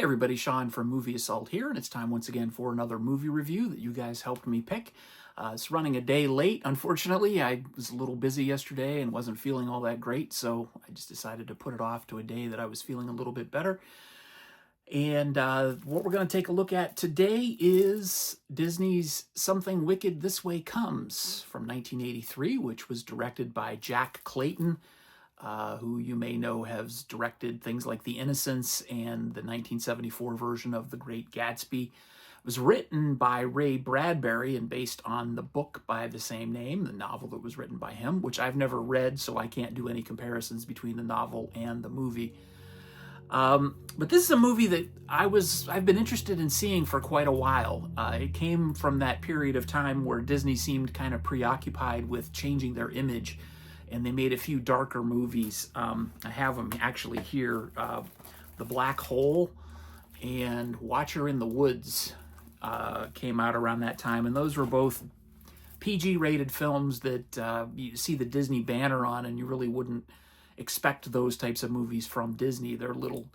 Hey everybody, Sean from Movie Assault here, and it's time once again for another movie review that you guys helped me pick. It's running a day late, unfortunately. I was a little busy yesterday and wasn't feeling all that great, so I just decided to put it off to a day that I was feeling a little bit better. And what we're going to take a look at today is Disney's Something Wicked This Way Comes from 1983, which was directed by Jack Clayton, who you may know has directed things like The Innocents and the 1974 version of The Great Gatsby. It was written by Ray Bradbury and based on the book by the same name, the novel that was written by him, which I've never read, so I can't do any comparisons between the novel and the movie. But this is a movie that I've been interested in seeing for quite a while. It came from that period of time where Disney seemed kind of preoccupied with changing their image, and they made a few darker movies. I have them actually here. The Black Hole and Watcher in the Woods came out around that time, and those were both PG-rated films that you see the Disney banner on, and you really wouldn't expect those types of movies from Disney. They're a little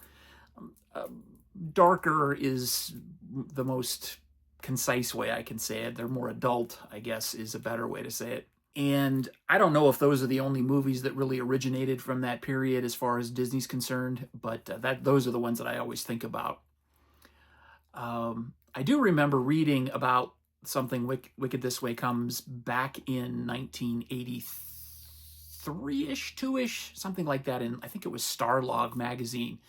darker is the most concise way I can say it. They're more adult, I guess, is a better way to say it. And I don't know if those are the only movies that really originated from that period as far as Disney's concerned, but those are the ones that I always think about. I do remember reading about Something Wicked This Way Comes back in 1983-ish, 2-ish, something like that. I think it was Starlog magazine.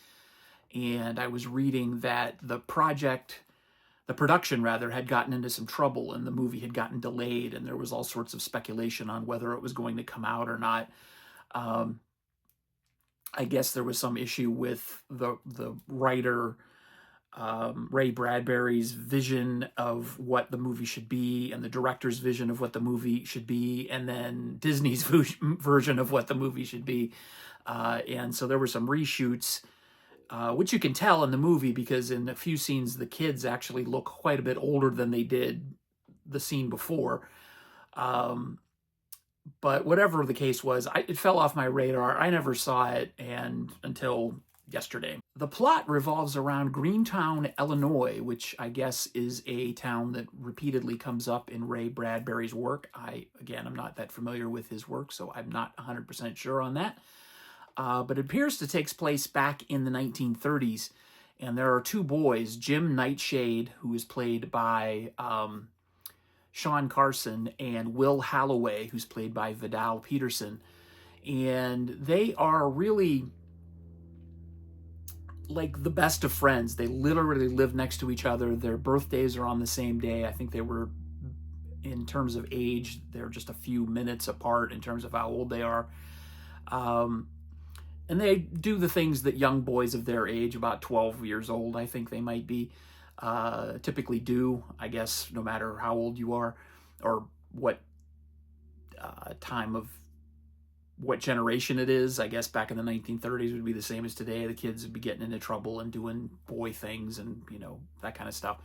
And I was reading that the production rather, had gotten into some trouble and the movie had gotten delayed, and there was all sorts of speculation on whether it was going to come out or not. I guess there was some issue with the writer, Ray Bradbury's vision of what the movie should be and the director's vision of what the movie should be, and then Disney's version of what the movie should be. And so there were some reshoots, which you can tell in the movie because in a few scenes the kids actually look quite a bit older than they did the scene before. But whatever the case was, it fell off my radar. I never saw it until yesterday. The plot revolves around Greentown, Illinois, which I guess is a town that repeatedly comes up in Ray Bradbury's work. Again, I'm not that familiar with his work, so I'm not 100% sure on that. But it appears to take place back in the 1930s, and there are two boys, Jim Nightshade, who is played by Sean Carson, and Will Halloway, who's played by Vidal Peterson. And they are really like the best of friends. They literally live next to each other. Their birthdays are on the same day. I think they were, in terms of age, they're just a few minutes apart in terms of how old they are. And they do the things that young boys of their age, about 12 years old, I think they might be, typically do, I guess, no matter how old you are or what what generation it is. I guess back in the 1930s would be the same as today. The kids would be getting into trouble and doing boy things and, that kind of stuff.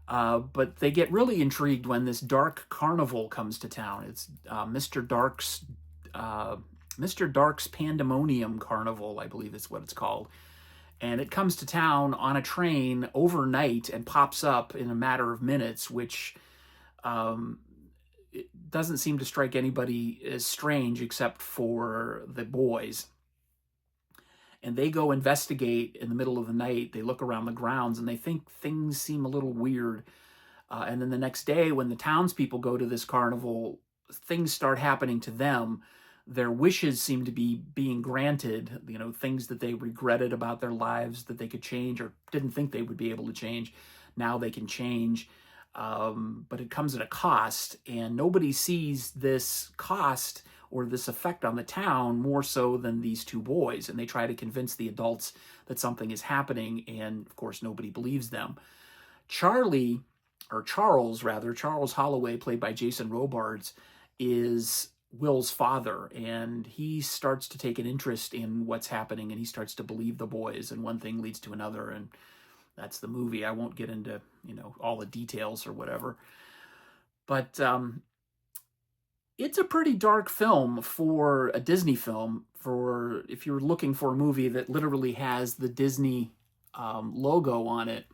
But they get really intrigued when this dark carnival comes to town. It's Mr. Dark's Pandemonium Carnival, I believe is what it's called. And it comes to town on a train overnight and pops up in a matter of minutes, which it doesn't seem to strike anybody as strange except for the boys. And they go investigate in the middle of the night. They look around the grounds and they think things seem a little weird. And then the next day when the townspeople go to this carnival, things start happening to them. Their wishes seem to be being granted, things that they regretted about their lives that they could change or didn't think they would be able to change. Now they can change. But it comes at a cost, and nobody sees this cost or this effect on the town more so than these two boys. And they try to convince the adults that something is happening, and of course nobody believes them. Charles Holloway, played by Jason Robards, is Will's father, and he starts to take an interest in what's happening, and he starts to believe the boys, and one thing leads to another, and that's the movie. I won't get into, all the details or whatever. But it's a pretty dark film for a Disney film, for if you're looking for a movie that literally has the Disney logo on it.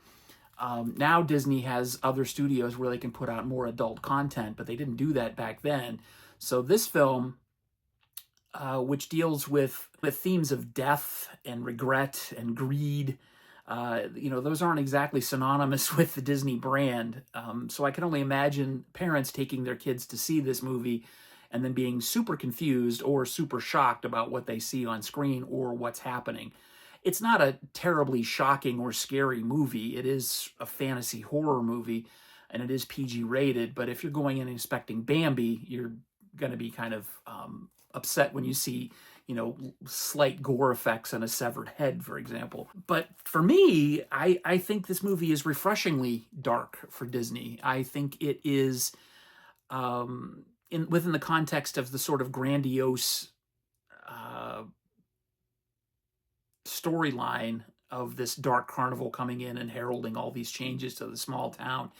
Now Disney has other studios where they can put out more adult content, but they didn't do that back then. So this film, which deals with themes of death and regret and greed, those aren't exactly synonymous with the Disney brand. So I can only imagine parents taking their kids to see this movie and then being super confused or super shocked about what they see on screen or what's happening. It's not a terribly shocking or scary movie. It is a fantasy horror movie, and it is PG rated. But if you're going in expecting Bambi, you're going to be kind of upset when you see, slight gore effects and a severed head, for example. But for me, I think this movie is refreshingly dark for Disney. I think it is, within the context of the sort of grandiose storyline of this dark carnival coming in and heralding all these changes to the small town,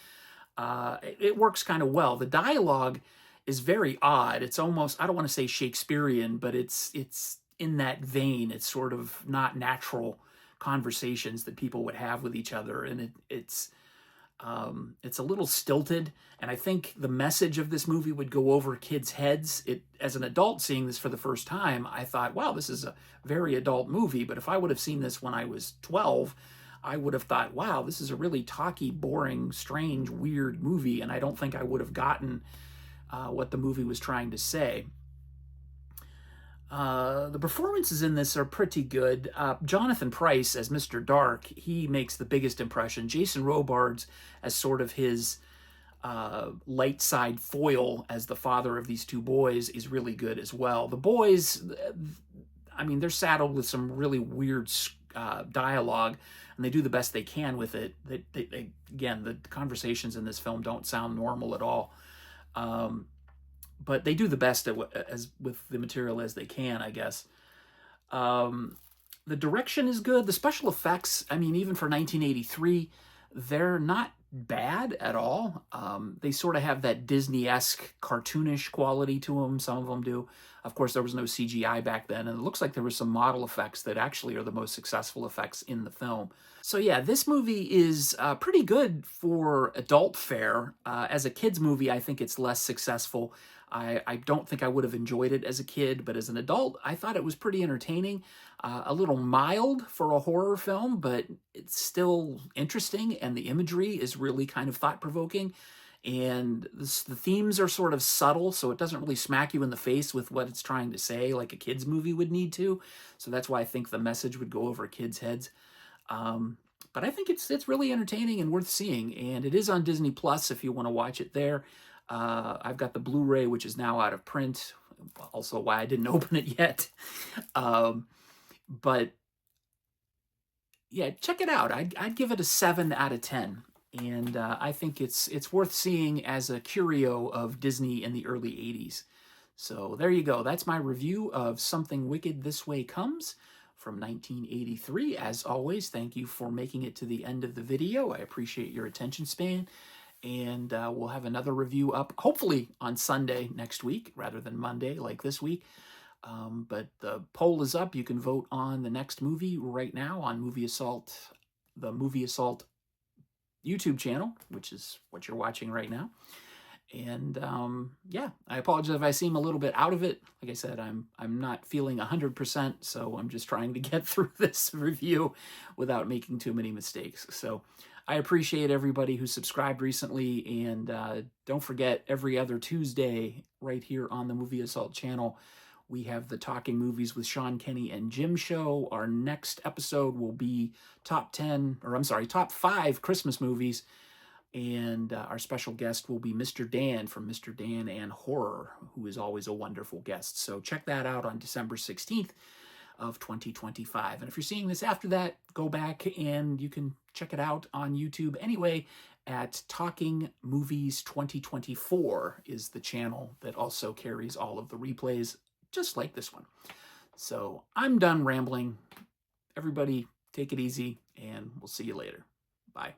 it works kind of well. The dialogue is very odd. It's almost, I don't want to say Shakespearean, but it's in that vein. It's sort of not natural conversations that people would have with each other, and it's a little stilted. And I think the message of this movie would go over kids' heads. As an adult seeing this for the first time, I thought, wow, this is a very adult movie. But if I would have seen this when I was 12, I would have thought, wow, this is a really talky, boring, strange, weird movie. And I don't think I would have gotten what the movie was trying to say. The performances in this are pretty good. Jonathan Pryce as Mr. Dark, he makes the biggest impression. Jason Robards as sort of his light side foil as the father of these two boys is really good as well. The boys, I mean, they're saddled with some really weird dialogue, and they do the best they can with it. Again, the conversations in this film don't sound normal at all. But they do the best with the material as they can, I guess. The direction is good. The special effects, I mean, even for 1983, they're not bad at all. They sort of have that Disney-esque cartoonish quality to them. Some of them do. Of course, there was no CGI back then, and it looks like there were some model effects that actually are the most successful effects in the film. So yeah, this movie is pretty good for adult fare. As a kid's movie, I think it's less successful. I don't think I would have enjoyed it as a kid, but as an adult, I thought it was pretty entertaining. A little mild for a horror film, but it's still interesting, and the imagery is really kind of thought-provoking. And the themes are sort of subtle, so it doesn't really smack you in the face with what it's trying to say, like a kid's movie would need to. So that's why I think the message would go over kids' heads. But I think it's really entertaining and worth seeing, and it is on Disney Plus if you want to watch it there. I've got the Blu-ray, which is now out of print. Also, why I didn't open it yet. But yeah, check it out. I'd give it a 7 out of 10. And I think it's worth seeing as a curio of Disney in the early 80s. So there you go. That's my review of Something Wicked This Way Comes from 1983. As always, thank you for making it to the end of the video. I appreciate your attention span. And we'll have another review up, hopefully on Sunday next week, rather than Monday like this week. But the poll is up. You can vote on the next movie right now on Movie Assault, the Movie Assault YouTube channel, which is what you're watching right now. And yeah, I apologize if I seem a little bit out of it. Like I said, I'm not feeling 100%, so I'm just trying to get through this review without making too many mistakes. So I appreciate everybody who subscribed recently, and don't forget, every other Tuesday right here on the Movie Assault channel, we have the Talking Movies with Sean Kenny and Jim show. Our next episode will be top 5 Christmas movies, and our special guest will be Mr. Dan from Mr. Dan and Horror, who is always a wonderful guest. So check that out on December 16th of 2025. And if you're seeing this after that, go back and you can check it out on YouTube anyway at Talking Movies 2024 is the channel that also carries all of the replays, just like this one. So I'm done rambling. Everybody take it easy, and we'll see you later. Bye.